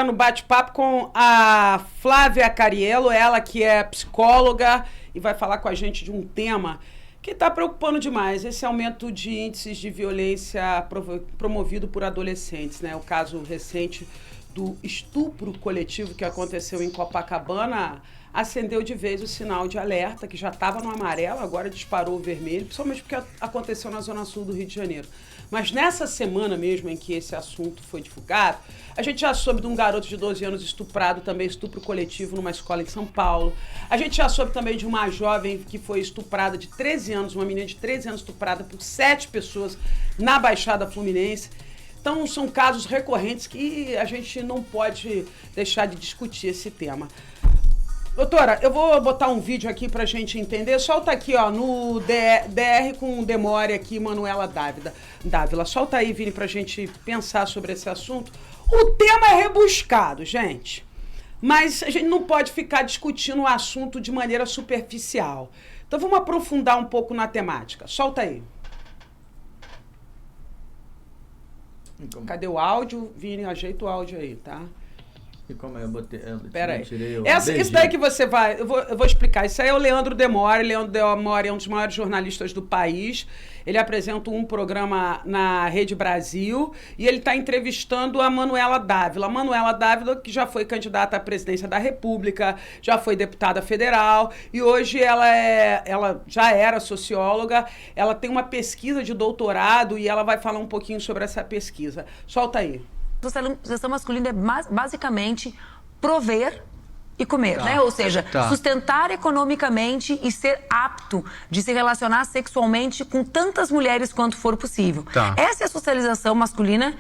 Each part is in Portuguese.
agora no bate-papo com a Flávia Cariello, ela que é psicóloga e vai falar com a gente de um tema que está preocupando demais, esse aumento de índices de violência promovido por adolescentes, né? O caso recente do estupro coletivo que aconteceu em Copacabana acendeu de vez o sinal de alerta, que já estava no amarelo, agora disparou o vermelho, principalmente porque aconteceu na Zona Sul do Rio de Janeiro. Mas nessa semana mesmo em que esse assunto foi divulgado, a gente já soube de um garoto de 12 anos estuprado, também estupro coletivo numa escola em São Paulo. A gente já soube também de uma jovem que foi estuprada de 13 anos, uma menina de 13 anos estuprada por 7 pessoas na Baixada Fluminense. Então, são casos recorrentes que a gente não pode deixar de discutir esse tema. Doutora, eu vou botar um vídeo aqui pra gente entender. Solta aqui, ó, no DR com Demore aqui, Manuela Dávila. Solta aí, Vini, pra gente pensar sobre esse assunto. O tema é rebuscado, gente. Mas a gente não pode ficar discutindo o assunto de maneira superficial. Então vamos aprofundar um pouco na temática. Solta aí. Cadê o áudio? Vini, ajeita o áudio aí, tá? E como eu botei? Pera aí. Isso daí que você vai... Eu vou explicar. Isso aí é o Leandro Demore. Leandro Demore é um dos maiores jornalistas do país. Ele apresenta um programa na Rede Brasil e ele está entrevistando a Manuela Dávila. A Manuela Dávila, que já foi candidata à presidência da República, já foi deputada federal e hoje ela já era socióloga. Ela tem uma pesquisa de doutorado e ela vai falar um pouquinho sobre essa pesquisa. Solta aí. Socialização masculina é basicamente prover e comer, né? Ou seja, sustentar economicamente e ser apto de se relacionar sexualmente com tantas mulheres quanto for possível. Essa é a socialização masculina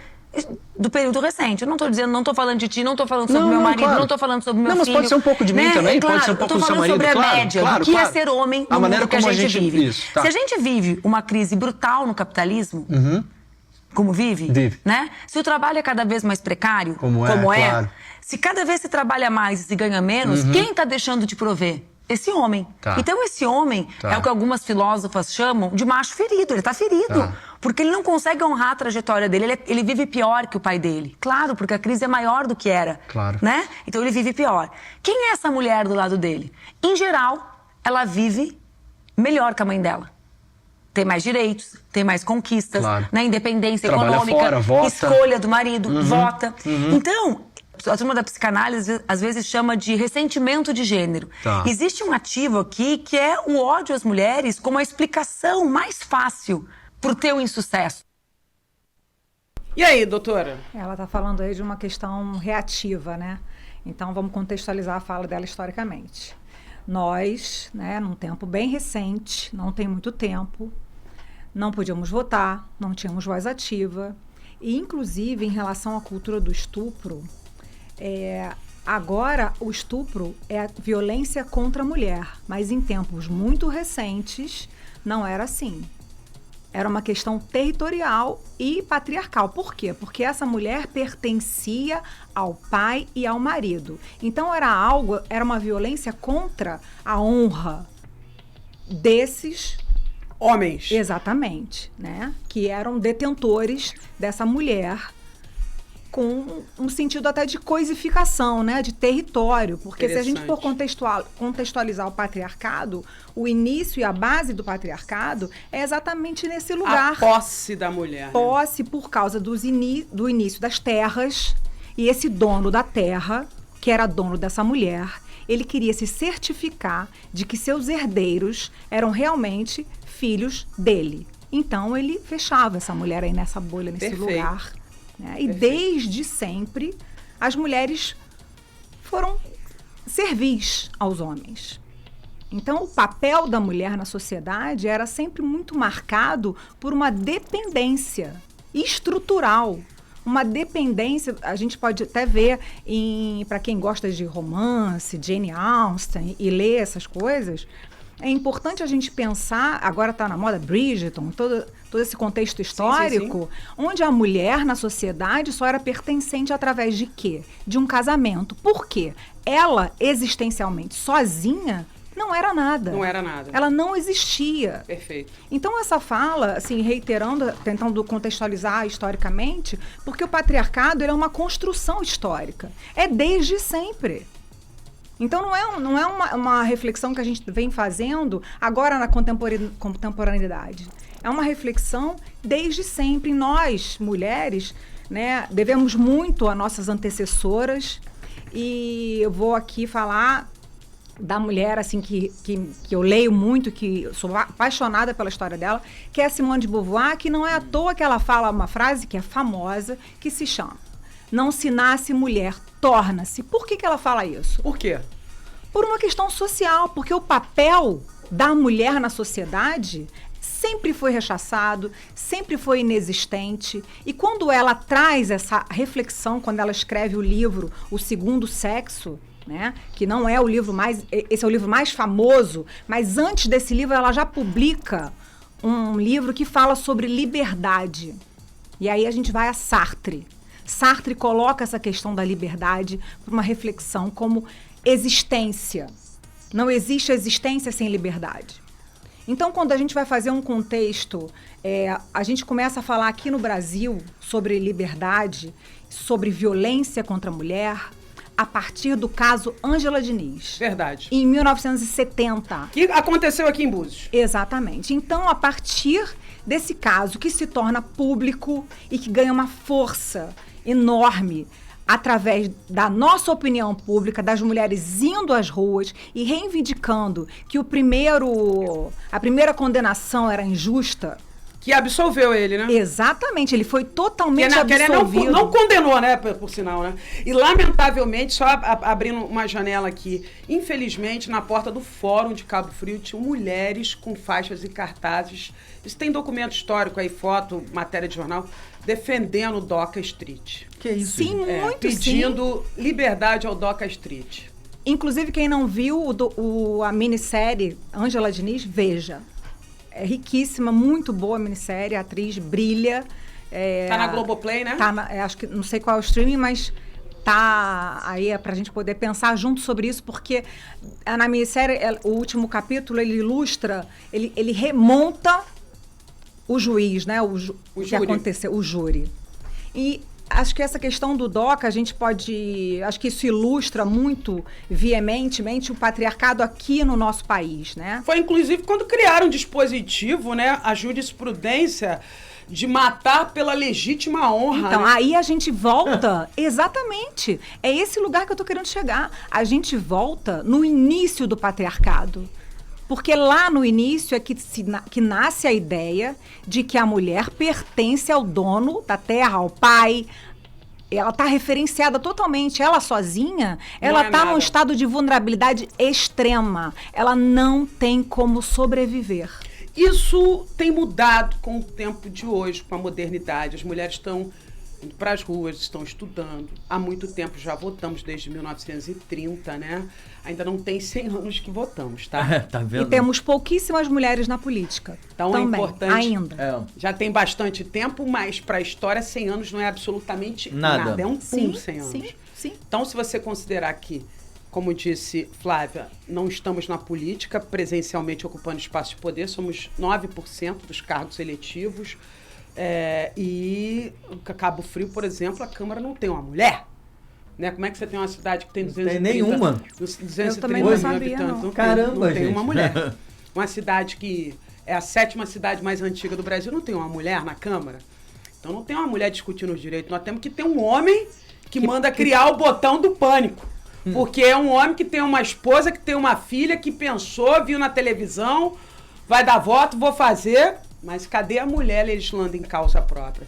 do período recente. Eu não tô falando de ti, não tô falando sobre meu marido, não tô falando sobre meu filho. Mas pode ser um pouco de mim também, pode ser um pouco do seu marido. Eu tô falando sobre a média, do que é ser homem no mundo que a gente vive. Se a gente vive uma crise brutal no capitalismo, como vive, né? Se o trabalho é cada vez mais precário, como é, claro. Se cada vez se trabalha mais e se ganha menos, quem está deixando de prover? Esse homem. Então esse homem é o que algumas filósofas chamam de macho ferido, ele está ferido. Porque ele não consegue honrar a trajetória dele, ele vive pior que o pai dele. Claro, porque a crise é maior do que era, né? Então ele vive pior. Quem é essa mulher do lado dele? Em geral, ela vive melhor que a mãe dela. Tem mais direitos, tem mais conquistas, né? Independência econômica, fora, escolha do marido, vota. Então, a turma da psicanálise às vezes chama de ressentimento de gênero. Existe um ativo aqui que é o ódio às mulheres como a explicação mais fácil pro teu insucesso. E aí, doutora? Ela está falando aí de uma questão reativa, né? Então, vamos contextualizar a fala dela historicamente. Nós, né, num tempo bem recente, não tem muito tempo, não podíamos votar, não tínhamos voz ativa. E, inclusive, em relação à cultura do estupro, agora o estupro é violência contra a mulher, mas em tempos muito recentes não era assim. Era uma questão territorial e patriarcal. Por quê? Porque essa mulher pertencia ao pai e ao marido. Então era uma violência contra a honra desses homens. Exatamente, né? Que eram detentores dessa mulher, com um sentido até de coisificação, né? De território. Porque se a gente for contextualizar o patriarcado, o início e a base do patriarcado é exatamente nesse lugar. A posse da mulher. Posse, né? Por causa do início das terras. E esse dono da terra, que era dono dessa mulher, ele queria se certificar de que seus herdeiros eram realmente filhos dele. Então, ele fechava essa mulher aí nessa bolha, nesse lugar. Né? E desde sempre, as mulheres foram servis aos homens. Então, o papel da mulher na sociedade era sempre muito marcado por uma dependência estrutural. Uma dependência, a gente pode até ver, para quem gosta de romance, Jane Austen, e ler essas coisas, é importante a gente pensar, agora está na moda Bridgerton, todo esse contexto histórico, onde a mulher na sociedade só era pertencente através de quê? De um casamento. Por quê? Ela, existencialmente sozinha, não era nada. Não era nada. Ela não existia. Perfeito. Então, essa fala, assim, reiterando, tentando contextualizar historicamente, porque o patriarcado ele é uma construção histórica. É desde sempre. Então, não é uma reflexão que a gente vem fazendo agora na contemporaneidade. É uma reflexão desde sempre. Nós, mulheres, né, devemos muito a nossas antecessoras. E eu vou aqui falar da mulher assim que eu leio muito, que sou apaixonada pela história dela, que é a Simone de Beauvoir, que não é à toa que ela fala uma frase que é famosa, que se chama: não se nasce mulher, torna-se. Por que ela fala isso? Por quê? Por uma questão social, porque o papel da mulher na sociedade sempre foi rechaçado, sempre foi inexistente. E quando ela traz essa reflexão, quando ela escreve o livro O Segundo Sexo, né, que não é o livro mais... Esse é o livro mais famoso, mas antes desse livro ela já publica um livro que fala sobre liberdade. E aí a gente vai a Sartre. Sartre coloca essa questão da liberdade para uma reflexão como existência. Não existe existência sem liberdade. Então, quando a gente vai fazer um contexto, a gente começa a falar aqui no Brasil sobre liberdade, sobre violência contra a mulher, a partir do caso Ângela Diniz. Verdade. Em 1970. Que aconteceu aqui em Búzios. Exatamente. Então, a partir desse caso que se torna público e que ganha uma força enorme através da nossa opinião pública, das mulheres indo às ruas e reivindicando que a primeira condenação era injusta. Que absolveu ele, né? Exatamente, ele foi totalmente absolvido. Não condenou, né, por sinal, né? E, lamentavelmente, só abrindo uma janela aqui, infelizmente, na porta do Fórum de Cabo Frio, tinham mulheres com faixas e cartazes. Isso tem documento histórico aí, foto, matéria de jornal, defendendo o Doca Street. Que isso? Sim, muito pedindo liberdade ao Doca Street. Inclusive, quem não viu a minissérie Ângela Diniz, veja. É riquíssima, muito boa a minissérie, a atriz brilha. Tá na Globoplay, né? Acho que não sei qual é o streaming, mas tá aí pra gente poder pensar junto sobre isso, porque na minissérie, o último capítulo, ele ilustra, ele remonta o juiz, né? O que aconteceu, o júri. E acho que essa questão do DOCA, a gente pode... Acho que isso ilustra muito veementemente o patriarcado aqui no nosso país, né? Foi, inclusive, quando criaram um dispositivo, né? A jurisprudência de matar pela legítima honra. Então, né? Aí a gente volta... Exatamente. É esse lugar que eu tô querendo chegar. A gente volta no início do patriarcado. Porque lá no início é que nasce a ideia de que a mulher pertence ao dono da terra, ao pai. Ela está referenciada totalmente. Ela sozinha, ela está num estado de vulnerabilidade extrema. Ela não tem como sobreviver. Isso tem mudado com o tempo de hoje, com a modernidade. As mulheres estão indo para as ruas, estão estudando. Há muito tempo já votamos, desde 1930, né? Ainda não tem 100 anos que votamos, tá? Tá vendo? E temos pouquíssimas mulheres na política. Então também, é importante. Ainda. Já tem bastante tempo, mas para a história 100 anos não é absolutamente nada. É um pum 100 anos. Sim. Então, se você considerar que, como disse Flávia, não estamos na política, presencialmente ocupando espaço de poder, somos 9% dos cargos eletivos. E Cabo Frio, por exemplo, a Câmara não tem uma mulher. Né? Como é que você tem uma cidade que tem 230... Não tem nenhuma. 230 mil habitantes. Caramba, não tem gente. uma mulher. Uma cidade que é a 7ª cidade mais antiga do Brasil, não tem uma mulher na Câmara. Então não tem uma mulher discutindo os direitos. Nós temos que ter um homem que manda criar o botão do pânico. Porque é um homem que tem uma esposa, que tem uma filha, que pensou, viu na televisão, vai dar voto, vou fazer... Mas cadê a mulher legislando em causa própria?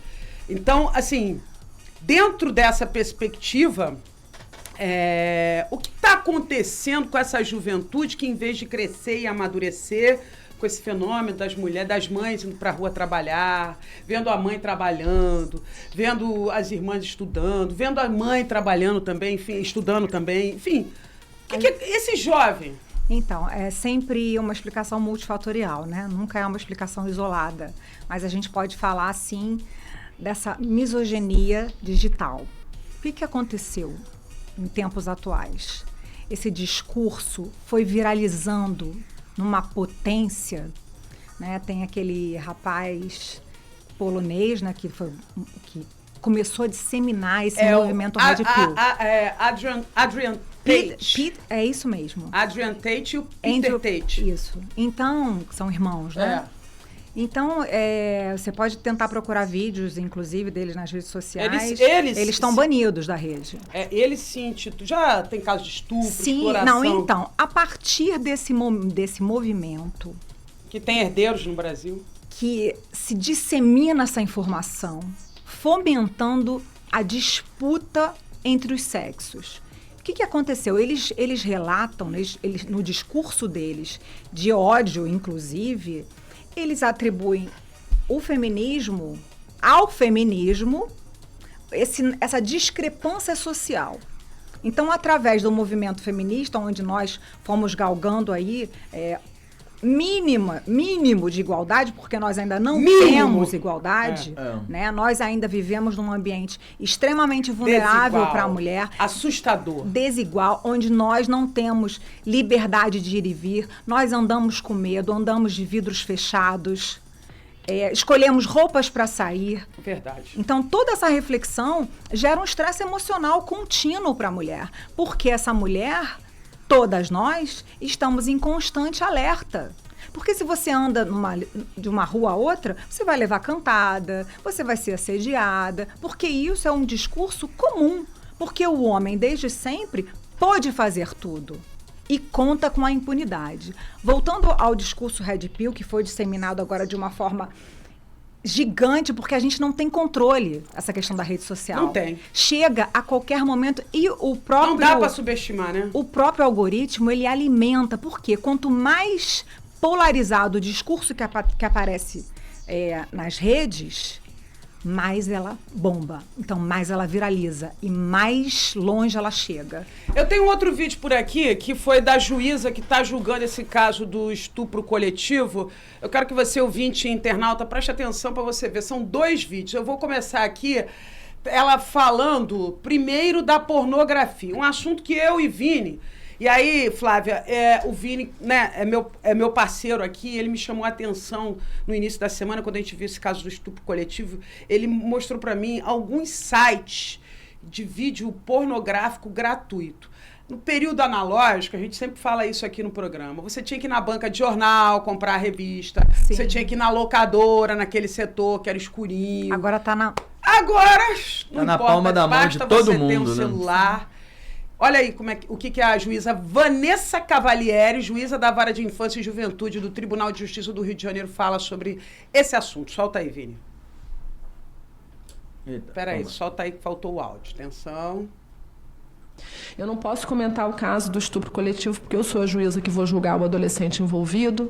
Então, assim, dentro dessa perspectiva, o que está acontecendo com essa juventude que, em vez de crescer e amadurecer com esse fenômeno das mulheres, das mães indo para a rua trabalhar, vendo a mãe trabalhando, vendo as irmãs estudando, vendo a mãe trabalhando também, enfim, estudando também, enfim. O que é esse jovem? Então, é sempre uma explicação multifatorial, né? Nunca é uma explicação isolada. Mas a gente pode falar, sim, dessa misoginia digital. O que aconteceu em tempos atuais? esse discurso foi viralizando numa potência, né? Tem aquele rapaz polonês, né, que começou a disseminar esse movimento Red Pill. Adrian Tate. É isso mesmo. Adrian Tate e o Peter Tate. Isso. Então, são irmãos, né? Então, você pode tentar procurar vídeos, inclusive, deles nas redes sociais. Eles estão banidos da rede. Eles se intitulam. Já tem caso de estupro, exploração. Não, então, a partir desse movimento... Que tem herdeiros no Brasil. Que se dissemina essa informação, fomentando a disputa entre os sexos. O que aconteceu? Eles relatam, no discurso deles, de ódio, inclusive... Eles atribuem o feminismo ao feminismo, essa discrepância social. Então, através do movimento feminista, onde nós fomos galgando aí mínimo de igualdade, porque nós ainda não temos igualdade, né? Nós ainda vivemos num ambiente extremamente vulnerável para a mulher. Assustador. Desigual, onde nós não temos liberdade de ir e vir, nós andamos com medo, andamos de vidros fechados, escolhemos roupas para sair. Verdade. Então, toda essa reflexão gera um estresse emocional contínuo para a mulher, porque essa mulher... Todas nós estamos em constante alerta. Porque se você anda de uma rua a outra, você vai levar cantada, você vai ser assediada, porque isso é um discurso comum. Porque o homem, desde sempre, pode fazer tudo e conta com a impunidade. Voltando ao discurso Red Pill, que foi disseminado agora de uma forma gigante, porque a gente não tem controle, essa questão da rede social. Não tem. Chega a qualquer momento e o próprio... Não dá para subestimar, né? O próprio algoritmo, ele alimenta. Por quê? Quanto mais polarizado o discurso que aparece nas redes, mais ela bomba. Então, mais ela viraliza e mais longe ela chega. Eu tenho outro vídeo por aqui, que foi da juíza que está julgando esse caso do estupro coletivo. Eu quero que você, ouvinte internauta, preste atenção para você ver. São 2 vídeos. Eu vou começar aqui, ela falando primeiro da pornografia. Um assunto que eu e Vini... E aí, Flávia, o Vini, né, é meu parceiro aqui, ele me chamou a atenção no início da semana, quando a gente viu esse caso do estupro coletivo, ele mostrou para mim alguns sites de vídeo pornográfico gratuito. No período analógico, a gente sempre fala isso aqui no programa, você tinha que ir na banca de jornal, comprar a revista, Sim. Você tinha que ir na locadora, naquele setor que era escurinho. Agora tá na... Agora, não tá na importa, palma da mão de todo mundo, ter um celular... Olha aí o que a juíza Vanessa Cavalieri, juíza da Vara de Infância e Juventude do Tribunal de Justiça do Rio de Janeiro, fala sobre esse assunto. Solta aí, Vini. Espera aí, solta aí que faltou o áudio. Atenção. Eu não posso comentar o caso do estupro coletivo porque eu sou a juíza que vou julgar o adolescente envolvido.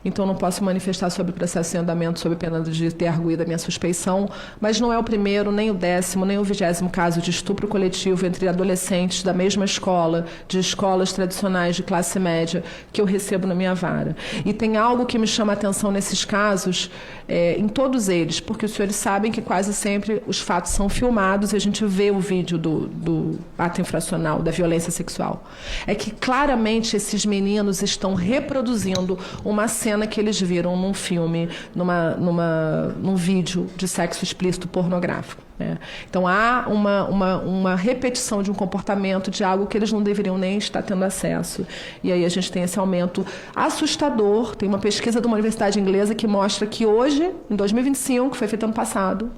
Então, não posso manifestar sobre o processo em andamento sob pena de ter arguído a minha suspeição, mas não é o primeiro, nem o 10º, nem o 20º caso de estupro coletivo entre adolescentes da mesma escola, de escolas tradicionais de classe média, que eu recebo na minha vara. E tem algo que me chama a atenção nesses casos, em todos eles, porque os senhores sabem que quase sempre os fatos são filmados e a gente vê o vídeo do ato infracional, da violência sexual. É que claramente esses meninos estão reproduzindo uma cena que eles viram num filme, num vídeo de sexo explícito pornográfico. Né? Então, há uma repetição de um comportamento, de algo que eles não deveriam nem estar tendo acesso. E aí a gente tem esse aumento assustador. Tem uma pesquisa de uma universidade inglesa que mostra que hoje, em 2025, que foi feita ano passado,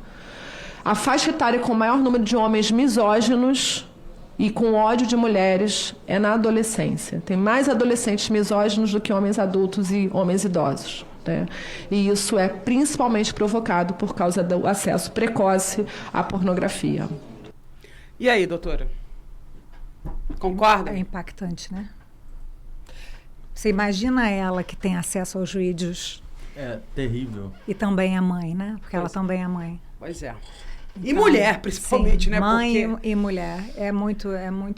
a faixa etária com o maior número de homens misóginos e com ódio de mulheres é na adolescência. Tem mais adolescentes misóginos do que homens adultos e homens idosos. Né? E isso é principalmente provocado por causa do acesso precoce à pornografia. E aí, doutora? Concorda? É impactante, né? Você imagina ela que tem acesso aos vídeos. É terrível. E também é mãe, né? Porque ela também é mãe. Pois é. E então, mulher, principalmente, sim, né? Mãe e mulher. É muito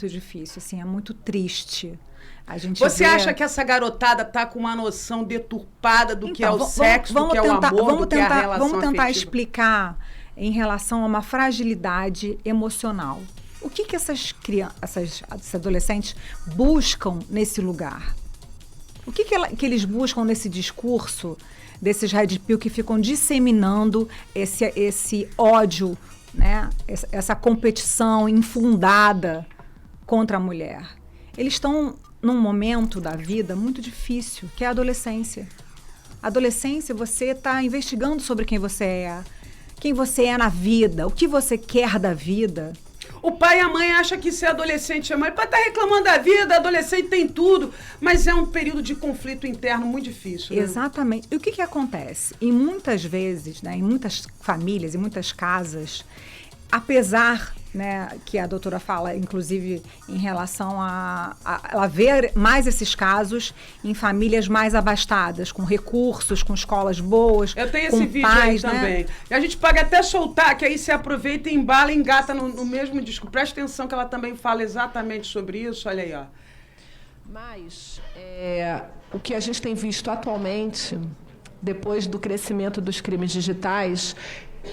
difícil, assim, é muito triste. Você acha que essa garotada tá com uma noção deturpada do que é o sexo, do que é o amor, do que é a relação Vamos tentar afetiva? Explicar em relação a uma fragilidade emocional. O que essas adolescentes buscam nesse lugar? O que eles buscam nesse discurso desses Red Pill que ficam disseminando esse ódio, né? Essa competição infundada contra a mulher? Eles estão num momento da vida muito difícil, que é a adolescência. A adolescência, você está investigando sobre quem você é na vida, o que você quer da vida. O pai e a mãe acham que ser adolescente é mãe. O pai tá reclamando da vida, adolescente tem tudo. Mas é um período de conflito interno muito difícil, né? Exatamente. E o que acontece? E muitas vezes, né, em muitas famílias, em muitas casas, apesar, né, que a doutora fala, inclusive, em relação a ela ver mais esses casos em famílias mais abastadas, com recursos, com escolas boas. Eu tenho esse vídeo pais, aí também. Né? E a gente pode até soltar, que aí você aproveita e embala e engata no mesmo disco. Presta atenção que ela também fala exatamente sobre isso. Olha aí, ó. Mas o que a gente tem visto atualmente, depois do crescimento dos crimes digitais,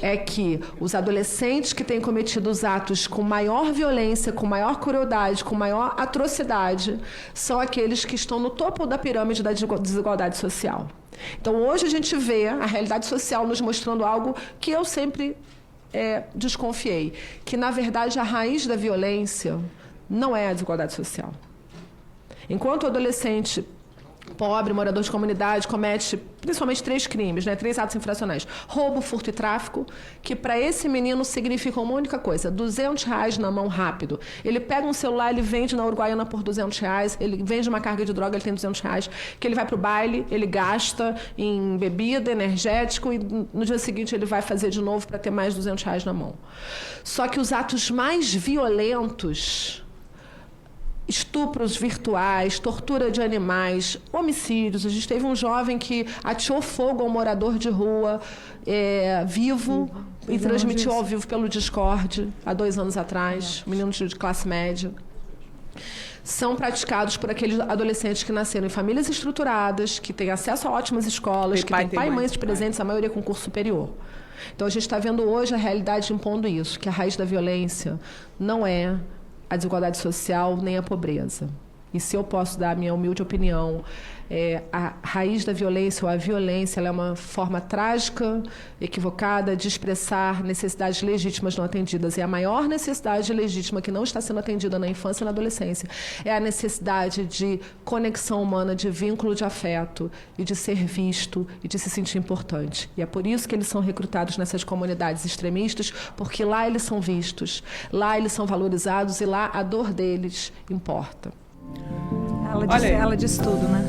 é que os adolescentes que têm cometido os atos com maior violência, com maior crueldade, com maior atrocidade, são aqueles que estão no topo da pirâmide da desigualdade social. Então, hoje a gente vê a realidade social nos mostrando algo que eu sempre desconfiei, que, na verdade, a raiz da violência não é a desigualdade social. Enquanto o adolescente pobre, morador de comunidade, comete principalmente 3 crimes, né? 3 atos infracionais. Roubo, furto e tráfico, que para esse menino significa uma única coisa, R$200 na mão rápido. Ele pega um celular, ele vende na Uruguaiana por R$200, ele vende uma carga de droga, ele tem R$200, que ele vai para o baile, ele gasta em bebida, energético, e no dia seguinte ele vai fazer de novo para ter mais R$200 na mão. Só que os atos mais violentos, estupros virtuais, tortura de animais, homicídios. A gente teve um jovem que ateou fogo a um morador de rua vivo e transmitiu ao vivo pelo Discord há 2 anos atrás, menino de classe média. São praticados por aqueles adolescentes que nasceram em famílias estruturadas, que têm acesso a ótimas escolas, que têm pai e mãe presentes, a maioria com curso superior. Então, a gente está vendo hoje a realidade impondo isso, que a raiz da violência não é a desigualdade social nem a pobreza. E se eu posso dar a minha humilde opinião, a raiz da violência ou a violência, ela é uma forma trágica, equivocada de expressar necessidades legítimas não atendidas. E a maior necessidade legítima que não está sendo atendida na infância e na adolescência é a necessidade de conexão humana, de vínculo de afeto e de ser visto e de se sentir importante. E é por isso que eles são recrutados nessas comunidades extremistas, porque lá eles são vistos, lá eles são valorizados e lá a dor deles importa. Ela disse tudo, né?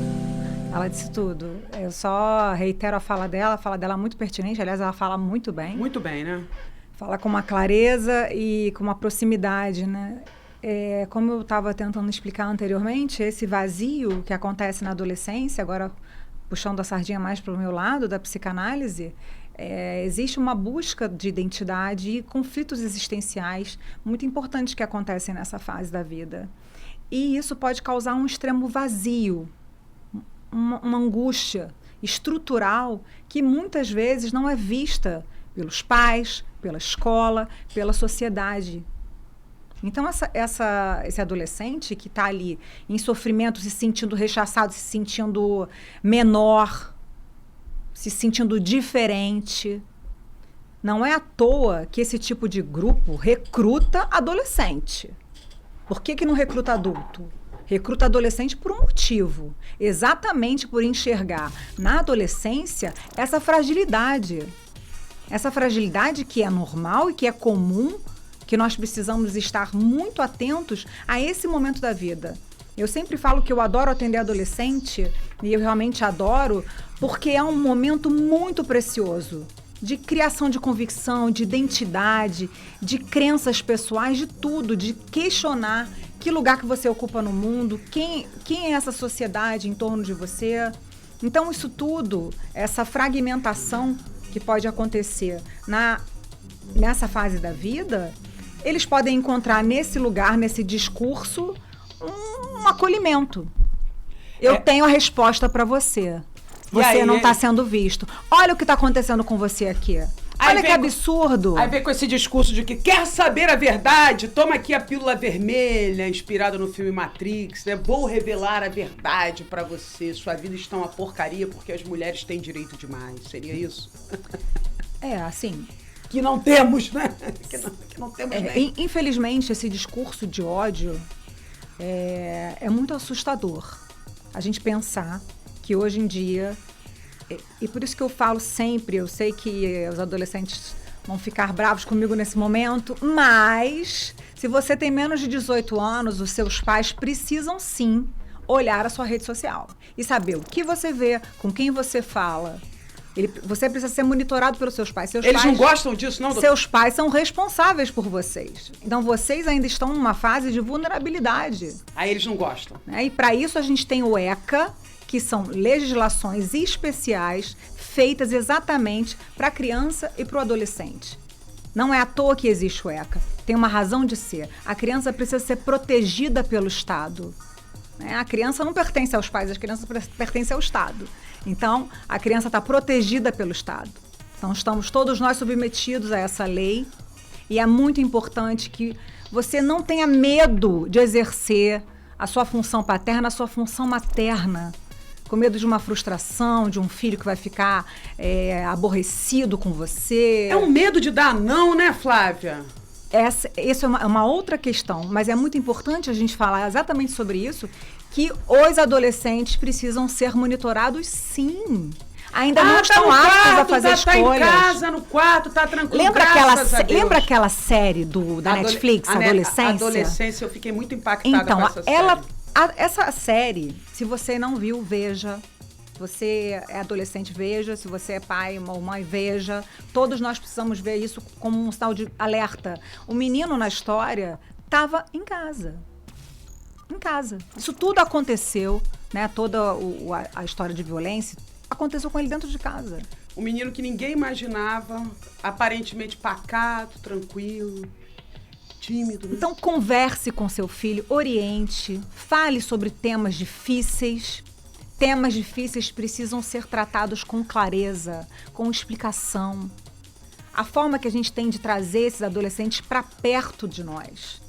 Ela disse tudo. Eu só reitero a fala dela é muito pertinente. Aliás, ela fala muito bem. Muito bem, né? Fala com uma clareza e com uma proximidade, né? Como eu estava tentando explicar anteriormente, esse vazio que acontece na adolescência, agora puxando a sardinha mais para o meu lado da psicanálise, existe uma busca de identidade e conflitos existenciais muito importantes que acontecem nessa fase da vida. E isso pode causar um extremo vazio, uma angústia estrutural que muitas vezes não é vista pelos pais, pela escola, pela sociedade. Então, esse adolescente que está ali em sofrimento, se sentindo rechaçado, se sentindo menor, se sentindo diferente, não é à toa que esse tipo de grupo recruta adolescente. Por que não recruta adulto? Recruta adolescente por um motivo. Exatamente por enxergar na adolescência essa fragilidade. Essa fragilidade que é normal e que é comum, que nós precisamos estar muito atentos a esse momento da vida. Eu sempre falo que eu adoro atender adolescente, e eu realmente adoro, porque é um momento muito precioso. De criação de convicção, de identidade, de crenças pessoais, de tudo, de questionar que lugar que você ocupa no mundo, quem é essa sociedade em torno de você. Então, isso tudo, essa fragmentação que pode acontecer nessa fase da vida, eles podem encontrar nesse lugar, nesse discurso, um acolhimento. Eu tenho a resposta para você. Você não está sendo visto. Olha o que está acontecendo com você aqui. Olha que absurdo. Aí vem com esse discurso de que quer saber a verdade, toma aqui a pílula vermelha, inspirada no filme Matrix, né? Vou revelar a verdade pra você. Sua vida está uma porcaria porque as mulheres têm direito demais. Seria isso? Assim... Que não temos, né? Que não temos nem. Infelizmente, esse discurso de ódio é muito assustador. A gente pensar que hoje em dia... E por isso que eu falo sempre, eu sei que os adolescentes vão ficar bravos comigo nesse momento, mas se você tem menos de 18 anos, os seus pais precisam sim olhar a sua rede social e saber o que você vê, com quem você fala. Você precisa ser monitorado pelos seus pais. Eles não gostam disso, não, doutor? Seus pais são responsáveis por vocês. Então, vocês ainda estão numa fase de vulnerabilidade. Aí eles não gostam. E para isso a gente tem o ECA, que são legislações especiais feitas exatamente para a criança e para o adolescente. Não é à toa que existe o ECA. Tem uma razão de ser. A criança precisa ser protegida pelo Estado. A criança não pertence aos pais, a criança pertence ao Estado. Então, a criança está protegida pelo Estado. Então, estamos todos nós submetidos a essa lei. E é muito importante que você não tenha medo de exercer a sua função paterna, a sua função materna. Com medo de uma frustração, de um filho que vai ficar aborrecido com você. É um medo de dar não, né, Flávia? Essa é uma outra questão, mas é muito importante a gente falar exatamente sobre isso, que os adolescentes precisam ser monitorados, sim. Ainda não estão aptos a fazer escolhas. Tá em casa, no quarto, tá tranquilo. Lembra aquela série da Netflix, Adolescência? Adolescência, eu fiquei muito impactada com essa série. Essa série, se você não viu, veja. Se você é adolescente, veja. Se você é pai ou mãe, veja. Todos nós precisamos ver isso como um sinal de alerta. O menino na história estava em casa. Em casa. Isso tudo aconteceu, né? Toda a história de violência aconteceu com ele dentro de casa. Um menino que ninguém imaginava, aparentemente pacato, tranquilo, tímido. Né? Então, converse com seu filho, oriente, fale sobre temas difíceis. Temas difíceis precisam ser tratados com clareza, com explicação. A forma que a gente tem de trazer esses adolescentes para perto de nós.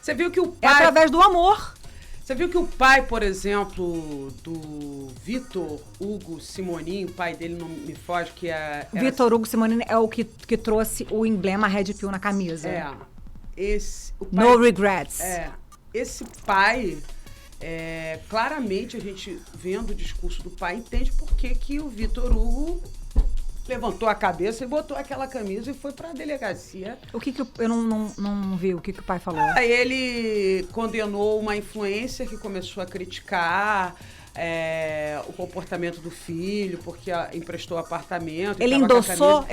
Você viu que o pai... É através do amor. Você viu que o pai, por exemplo, do Vitor Hugo Simonin, o pai dele não me foge, que é... Vitor Hugo Simonin é o que trouxe o emblema Red Pill na camisa. O pai, No regrets. Esse pai, claramente a gente vendo o discurso do pai, entende por que o Vitor Hugo levantou a cabeça e botou aquela camisa e foi pra delegacia. Eu não vi o que o pai falou. Ele condenou uma influencer que começou a criticar o comportamento do filho, porque emprestou apartamento. Ele endossou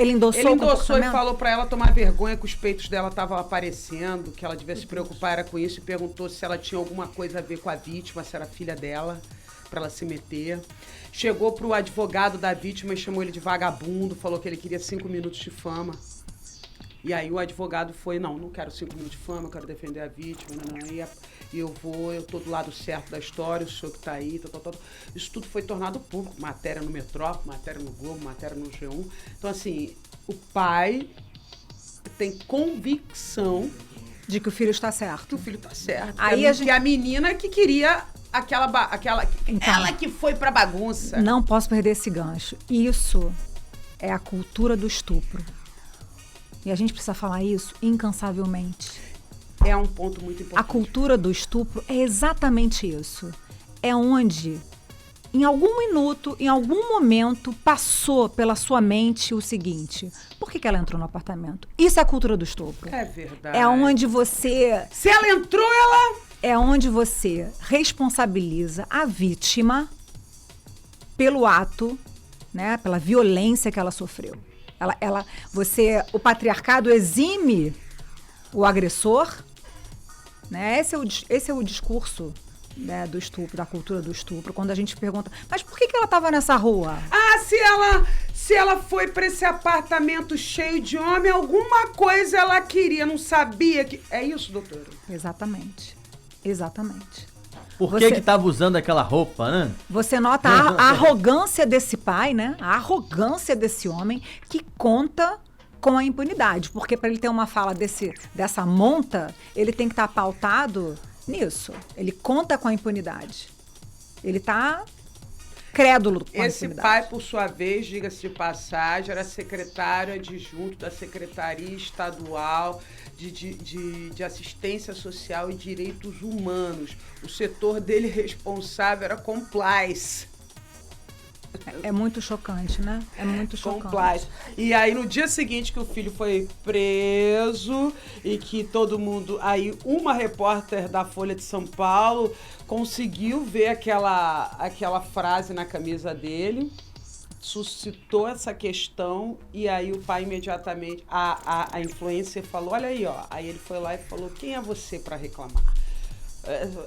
E falou pra ela tomar vergonha que os peitos dela estavam aparecendo, que ela devia se preocupar com isso, e perguntou se ela tinha alguma coisa a ver com a vítima, se era filha dela, pra ela se meter. Chegou pro advogado da vítima e chamou ele de vagabundo, falou que ele queria 5 minutos de fama. E aí o advogado foi, não quero 5 minutos de fama, eu quero defender a vítima, eu tô do lado certo da história, o senhor que tá aí, Isso tudo foi tornado público, matéria no Metrópole, matéria no Globo, matéria no G1. Então, assim, o pai tem convicção de que o filho está certo. Que o filho está certo. Aí que a menina que queria ela que foi pra bagunça. Não posso perder esse gancho. Isso é a cultura do estupro. E a gente precisa falar isso incansavelmente. É um ponto muito importante. A cultura do estupro é exatamente isso. É onde, em algum minuto, em algum momento, passou pela sua mente o seguinte: por que ela entrou no apartamento? Isso é a cultura do estupro. É verdade. É onde você... Se ela entrou, ela... É onde você responsabiliza a vítima pelo ato, né, pela violência que ela sofreu. O patriarcado exime o agressor, né? Esse é o discurso, né, do estupro, da cultura do estupro, quando a gente pergunta, mas por que ela estava nessa rua? Se ela foi para esse apartamento cheio de homem, alguma coisa ela queria, não sabia que... É isso, doutora? Exatamente. Por que estava usando aquela roupa, né? Você nota a arrogância desse pai, né? A arrogância desse homem que conta com a impunidade. Porque para ele ter uma fala dessa monta, ele tem que estar pautado nisso. Ele conta com a impunidade. Ele está crédulo com a impunidade. Esse pai, por sua vez, diga-se de passagem, era secretário adjunto da Secretaria Estadual de Assistência Social e Direitos Humanos. O setor dele responsável era compliance. É muito chocante, né? É muito chocante. Compliance. E aí, no dia seguinte que o filho foi preso e que todo mundo... Aí, uma repórter da Folha de São Paulo conseguiu ver aquela frase na camisa dele, suscitou essa questão e aí o pai imediatamente... A influencer falou, olha aí, ó. Aí ele foi lá e falou, quem é você para reclamar?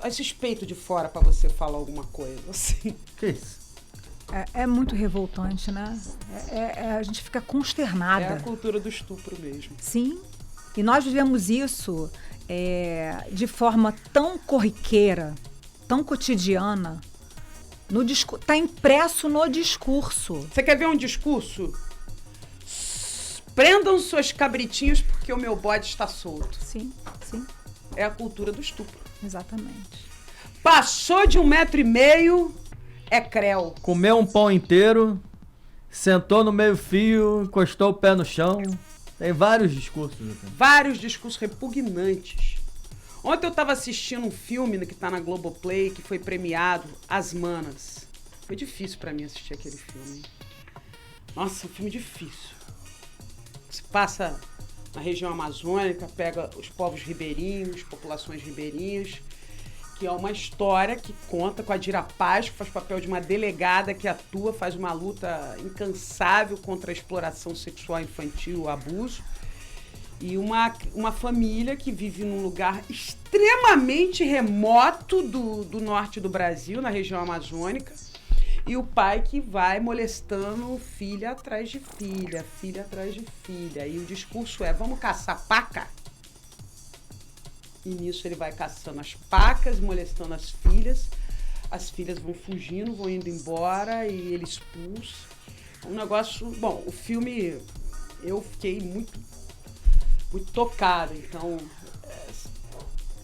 É suspeito de fora para você falar alguma coisa, assim. Que isso? É muito revoltante, né? A gente fica consternada. É a cultura do estupro mesmo. Sim. E nós vivemos isso de forma tão corriqueira, tão cotidiana. Está impresso no discurso. Você quer ver um discurso? Prendam suas cabritinhos porque o meu bode está solto. Sim, sim. É a cultura do estupro. Exatamente. Passou de 1,5 m, é creu. Comeu um pão inteiro, sentou no meio-fio, encostou o pé no chão. Tem vários discursos. Vários discursos repugnantes. Ontem eu estava assistindo um filme que está na Globoplay, que foi premiado, As Manas. Foi difícil para mim assistir aquele filme. Nossa, um filme difícil. Se passa na região amazônica, pega os povos ribeirinhos, populações ribeirinhas, que é uma história que conta com a Dira Paz, que faz papel de uma delegada que atua, faz uma luta incansável contra a exploração sexual infantil, o abuso. E uma família que vive num lugar extremamente remoto do norte do Brasil, na região amazônica. E o pai que vai molestando filha atrás de filha, filha atrás de filha. E o discurso é, vamos caçar paca? E nisso ele vai caçando as pacas, molestando as filhas vão fugindo, vão indo embora e ele expulsa. Um negócio... Bom, o filme, eu fiquei muito tocada. Então,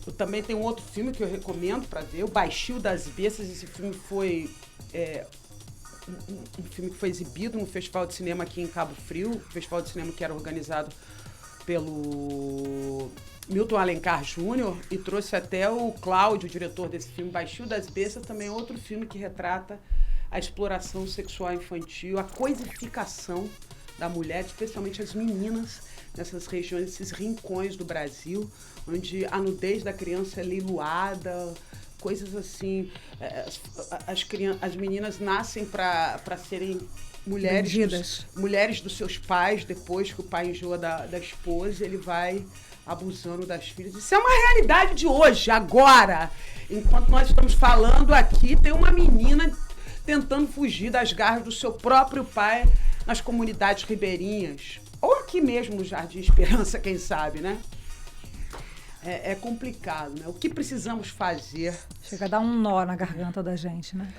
eu também tenho um outro filme que eu recomendo para ver, O Baixio das Bestas. Esse filme foi um filme que foi exibido no Festival de Cinema aqui em Cabo Frio, festival de cinema que era organizado pelo Milton Alencar Júnior, e trouxe até o Cláudio, o diretor desse filme. Baixio das Bestas também é outro filme que retrata a exploração sexual infantil, a coisificação da mulher, especialmente as meninas, nessas regiões, esses rincões do Brasil, onde a nudez da criança é leiloada, coisas assim. As meninas nascem para serem mulheres dos seus pais, depois que o pai enjoa da esposa, ele vai abusando das filhas. Isso é uma realidade de hoje, agora. Enquanto nós estamos falando aqui, tem uma menina tentando fugir das garras do seu próprio pai nas comunidades ribeirinhas. Ou aqui mesmo no Jardim Esperança, quem sabe, né? É complicado, né? O que precisamos fazer? Chega a dar um nó na garganta da gente, né?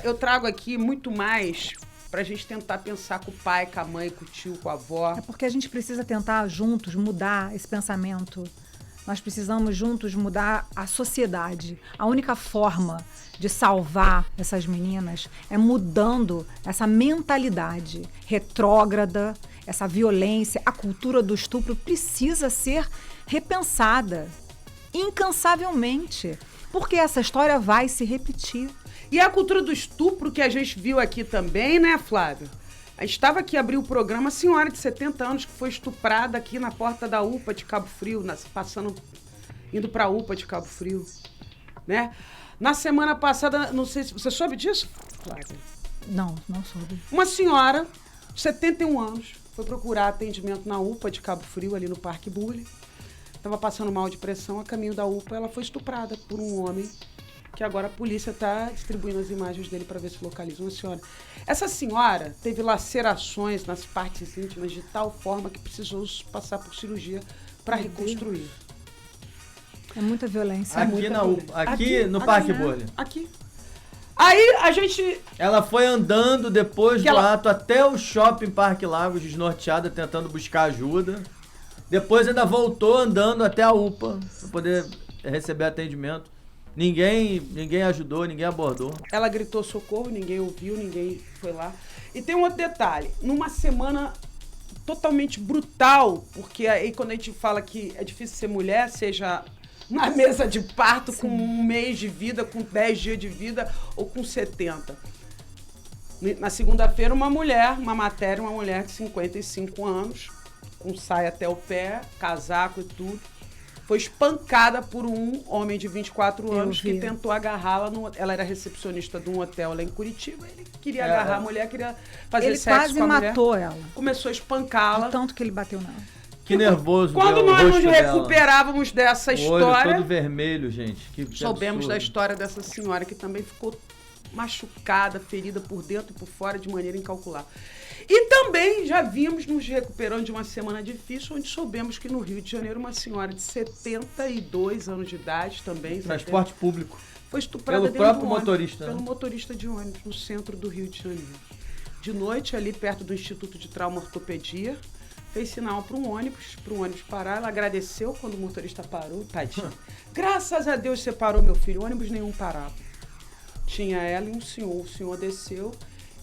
Eu trago aqui muito mais pra gente tentar pensar com o pai, com a mãe, com o tio, com a avó. É porque a gente precisa tentar juntos mudar esse pensamento. Nós precisamos juntos mudar a sociedade. A única forma de salvar essas meninas é mudando essa mentalidade retrógrada, essa violência. A cultura do estupro precisa ser repensada incansavelmente, porque essa história vai se repetir. E a cultura do estupro que a gente viu aqui também, né, Flávio? A gente estava aqui, abriu o programa, uma senhora de 70 anos que foi estuprada aqui na porta da UPA de Cabo Frio, indo para a UPA de Cabo Frio, né? Na semana passada, não sei se você soube disso, Flávia? Não soube. Uma senhora, 71 anos, foi procurar atendimento na UPA de Cabo Frio, ali no Parque Bully. Estava passando mal de pressão, a caminho da UPA, ela foi estuprada por um homem, que agora a polícia está distribuindo as imagens dele para ver se localiza uma senhora. Essa senhora teve lacerações nas partes íntimas de tal forma que precisou passar por cirurgia para reconstruir. É muita violência. Aqui no Parque Bully. Aqui. Aí a gente... Ela foi andando depois do ato até o shopping Parque Lagos, desnorteada, tentando buscar ajuda. Depois ainda voltou andando até a UPA para poder receber atendimento. Ninguém ajudou, ninguém abordou. Ela gritou socorro, ninguém ouviu, ninguém foi lá. E tem um outro detalhe. Numa semana totalmente brutal, porque aí quando a gente fala que é difícil ser mulher, seja na mesa de parto, sim, com 1 mês de vida, com 10 dias de vida ou com 70. Na segunda-feira, uma mulher de 55 anos, com saia até o pé, casaco e tudo, foi espancada por um homem de 24 anos que tentou agarrá-la. Ela era recepcionista de um hotel lá em Curitiba. Ele queria agarrar a mulher, queria fazer sexo com a mulher. Ele quase matou ela. Começou a espancá-la. Tanto que ele bateu nela. Que nervoso. Quando nós nos recuperávamos dessa história... Olho todo vermelho, gente. Soubemos absurdo. da história dessa senhora que também ficou machucada, ferida por dentro e por fora de maneira incalculável. E também já vimos nos recuperando de uma semana difícil, onde soubemos que no Rio de Janeiro uma senhora de 72 anos de idade também... Transporte público. Foi estuprada pelo próprio motorista. Pelo motorista de ônibus, no centro do Rio de Janeiro. De noite, ali perto do Instituto de Trauma Ortopedia, fez sinal para um ônibus parar. Ela agradeceu quando o motorista parou, tadinha. Graças a Deus você parou, meu filho. O ônibus nenhum parava. Tinha ela e um senhor. O senhor desceu.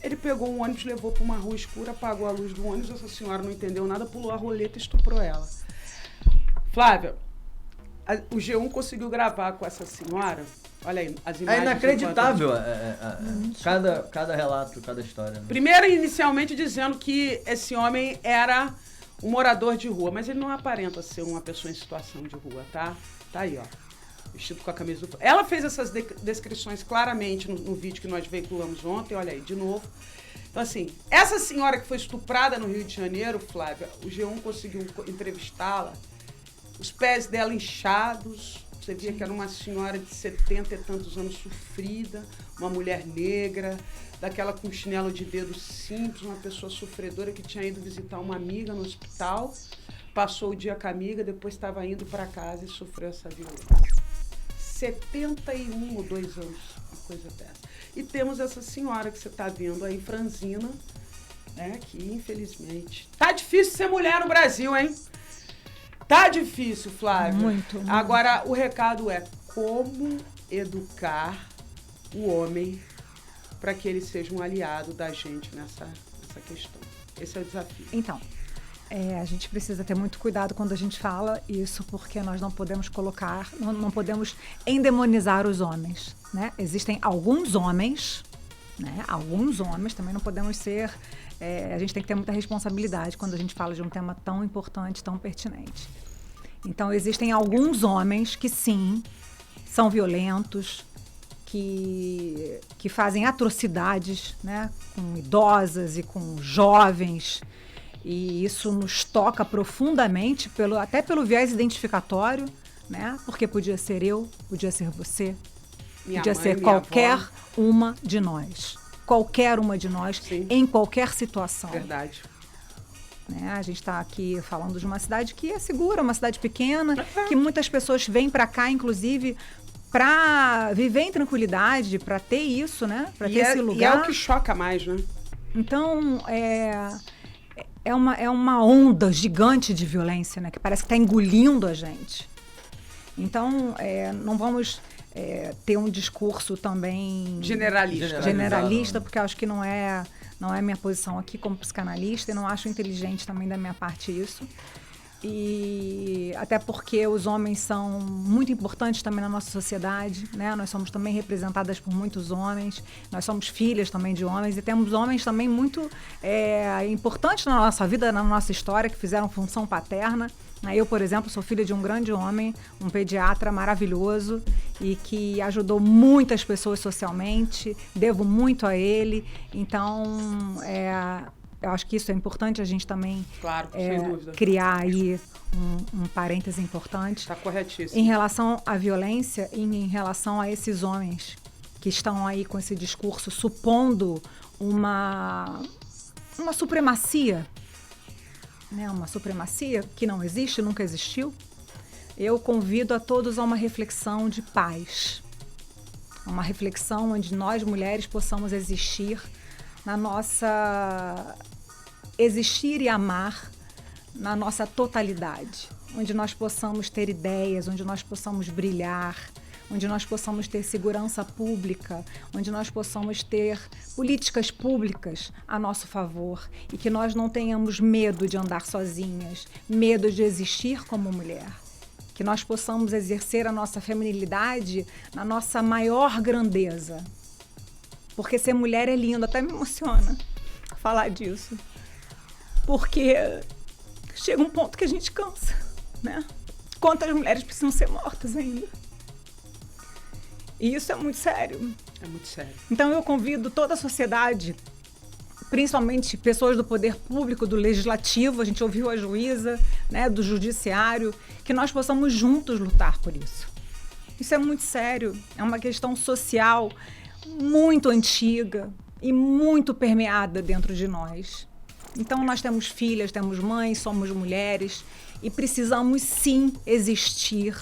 Ele pegou um ônibus, levou para uma rua escura, apagou a luz do ônibus. Essa senhora não entendeu nada, pulou a roleta e estuprou ela. Flávia, o G1 conseguiu gravar com essa senhora. Olha aí, as imagens. É inacreditável cada relato, cada história. Né? Primeiro, inicialmente, dizendo que esse homem era um morador de rua, mas ele não aparenta ser uma pessoa em situação de rua, tá? Tá aí, ó. Vestido com a camisa do... Ela fez essas descrições claramente no vídeo que nós veiculamos ontem, olha aí, de novo. Então, assim, essa senhora que foi estuprada no Rio de Janeiro, Flávia, o G1 conseguiu entrevistá-la, os pés dela inchados, você via que era uma senhora de 70 e tantos anos sofrida, uma mulher negra, daquela com chinelo de dedo simples, uma pessoa sofredora que tinha ido visitar uma amiga no hospital, passou o dia com a amiga, depois estava indo para casa e sofreu essa violência. 71 ou 2 anos, uma coisa dessa. E temos essa senhora que você está vendo aí, franzina, né, que infelizmente... Tá difícil ser mulher no Brasil, hein? Tá difícil, Flávia. Muito. Agora, o recado é como educar o homem para que ele seja um aliado da gente nessa questão. Esse é o desafio. Então, a gente precisa ter muito cuidado quando a gente fala isso, porque nós não podemos não podemos endemonizar os homens, né? Existem alguns homens, né? Alguns homens, também não podemos ser... a gente tem que ter muita responsabilidade quando a gente fala de um tema tão importante, tão pertinente. Então, existem alguns homens que, sim, são violentos, que fazem atrocidades, né, com idosas e com jovens, e isso nos toca profundamente, até pelo viés identificatório, né, porque podia ser eu, podia ser você, podia ser qualquer uma de nós. Qualquer uma de nós, sim, em qualquer situação. Verdade. Né? A gente está aqui falando de uma cidade que é segura, uma cidade pequena, que muitas pessoas vêm para cá, inclusive, para viver em tranquilidade, para ter isso, né? Para ter esse lugar. E é o que choca mais, né? Então, é uma onda gigante de violência, né? Que parece que está engolindo a gente. Então, não vamos... ter um discurso também generalista, porque eu acho que não é minha posição aqui como psicanalista, e não acho inteligente também da minha parte isso. E até porque os homens são muito importantes também na nossa sociedade, né? Nós somos também representadas por muitos homens, nós somos filhas também de homens, e temos homens também muito importantes na nossa vida, na nossa história, que fizeram função paterna. Eu, por exemplo, sou filha de um grande homem, um pediatra maravilhoso e que ajudou muitas pessoas socialmente, devo muito a ele. Então, eu acho que isso é importante a gente também, claro, sem dúvida, criar aí um parêntese importante. Está corretíssimo. Em relação à violência e em relação a esses homens que estão aí com esse discurso supondo uma supremacia, né, uma supremacia que não existe, nunca existiu, eu convido a todos a uma reflexão de paz. uma reflexão onde nós, mulheres, possamos existir na nossa... existir e amar na nossa totalidade, onde nós possamos ter ideias, onde nós possamos brilhar, onde nós possamos ter segurança pública, onde nós possamos ter políticas públicas a nosso favor e que nós não tenhamos medo de andar sozinhas, medo de existir como mulher. Que nós possamos exercer a nossa feminilidade na nossa maior grandeza. Porque ser mulher é lindo, até me emociona falar disso. Porque chega um ponto que a gente cansa, né? Quantas mulheres precisam ser mortas ainda? E isso é muito sério. É muito sério. Então eu convido toda a sociedade, principalmente pessoas do poder público, do legislativo, a gente ouviu a juíza, né, do judiciário, que nós possamos juntos lutar por isso. Isso é muito sério, é uma questão social muito antiga e muito permeada dentro de nós. Então nós temos filhas, temos mães, somos mulheres e precisamos sim existir,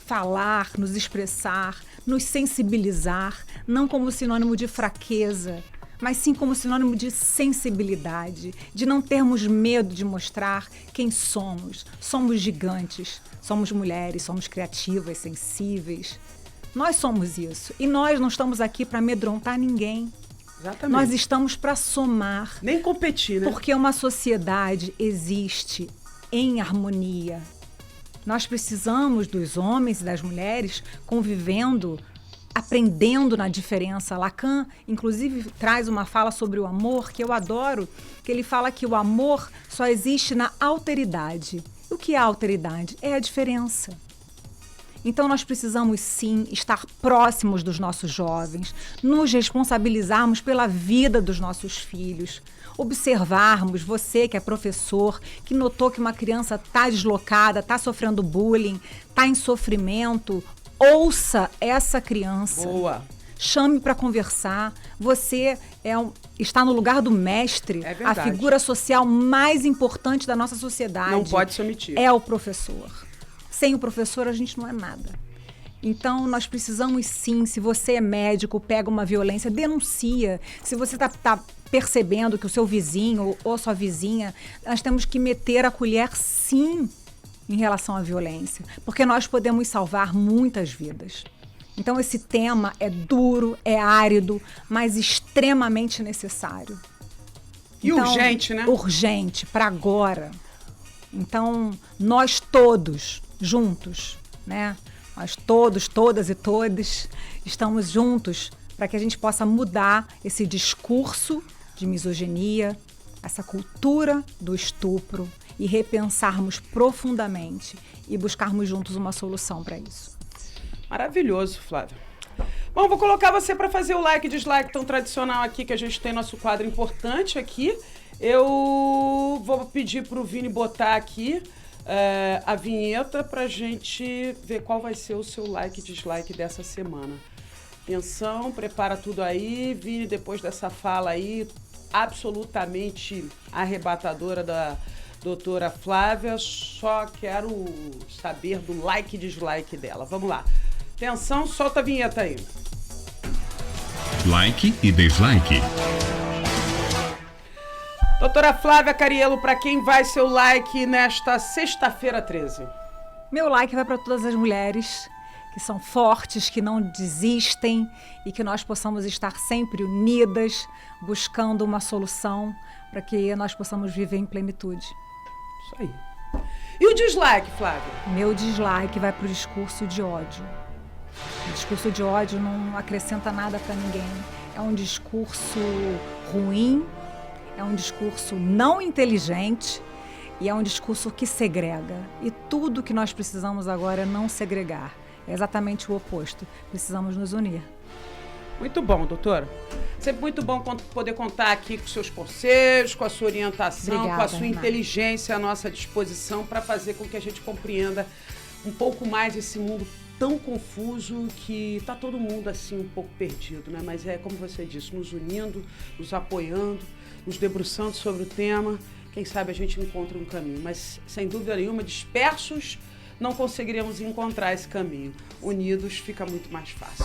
falar, nos expressar, nos sensibilizar, não como sinônimo de fraqueza, mas sim como sinônimo de sensibilidade, de não termos medo de mostrar quem somos. Somos gigantes, somos mulheres, somos criativas, sensíveis. Nós somos isso. E nós não estamos aqui para amedrontar ninguém. Exatamente. Nós estamos para somar. Nem competir, né? Porque uma sociedade existe em harmonia. Nós precisamos dos homens e das mulheres convivendo, aprendendo na diferença. Lacan, inclusive, traz uma fala sobre o amor que eu adoro, que ele fala que o amor só existe na alteridade. O que é a alteridade? É a diferença. Então, nós precisamos, sim, estar próximos dos nossos jovens, nos responsabilizarmos pela vida dos nossos filhos, observarmos, você que é professor, que notou que uma criança está deslocada, está sofrendo bullying, está em sofrimento, ouça essa criança. Boa. Chame para conversar. Você está no lugar do mestre, a figura social mais importante da nossa sociedade. Não pode se omitir. É o professor. Sem o professor, a gente não é nada. Então, nós precisamos sim, se você é médico, pega uma violência, denuncia. Se você está percebendo que o seu vizinho ou sua vizinha, nós temos que meter a colher sim em relação à violência, porque nós podemos salvar muitas vidas. Então, esse tema é duro, é árido, mas extremamente necessário. E então, urgente, né? Urgente, para agora. Então, nós todos juntos, né? Nós todos, todas e todes, estamos juntos para que a gente possa mudar esse discurso de misoginia, essa cultura do estupro e repensarmos profundamente e buscarmos juntos uma solução para isso. Maravilhoso, Flávia. Bom, vou colocar você para fazer o like e dislike tão tradicional aqui, que a gente tem nosso quadro importante aqui. Eu vou pedir para o Vini botar aqui a vinheta pra gente ver qual vai ser o seu like e dislike dessa semana. Atenção, prepara tudo aí, Vini, depois dessa fala aí, absolutamente arrebatadora da doutora Flávia, só quero saber do like e dislike dela. Vamos lá. Atenção, solta a vinheta aí. Like e dislike. Doutora Flávia Cariello, para quem vai seu like nesta sexta-feira 13? Meu like vai para todas as mulheres que são fortes, que não desistem e que nós possamos estar sempre unidas, buscando uma solução para que nós possamos viver em plenitude. Isso aí. E o dislike, Flávia? Meu dislike vai para o discurso de ódio. O discurso de ódio não acrescenta nada para ninguém. É um discurso ruim, é um discurso não inteligente e é um discurso que segrega. E tudo que nós precisamos agora é não segregar. É exatamente o oposto. Precisamos nos unir. Muito bom, doutora. Sempre muito bom poder contar aqui com seus conselhos, com a sua orientação, Obrigada, com a sua Renata. inteligência à nossa disposição para fazer com que a gente compreenda um pouco mais esse mundo tão confuso que está todo mundo assim um pouco perdido, né? Mas é como você disse, nos unindo, nos apoiando, nos debruçando sobre o tema, quem sabe a gente encontra um caminho. Mas, sem dúvida nenhuma, dispersos, não conseguiríamos encontrar esse caminho. Unidos fica muito mais fácil.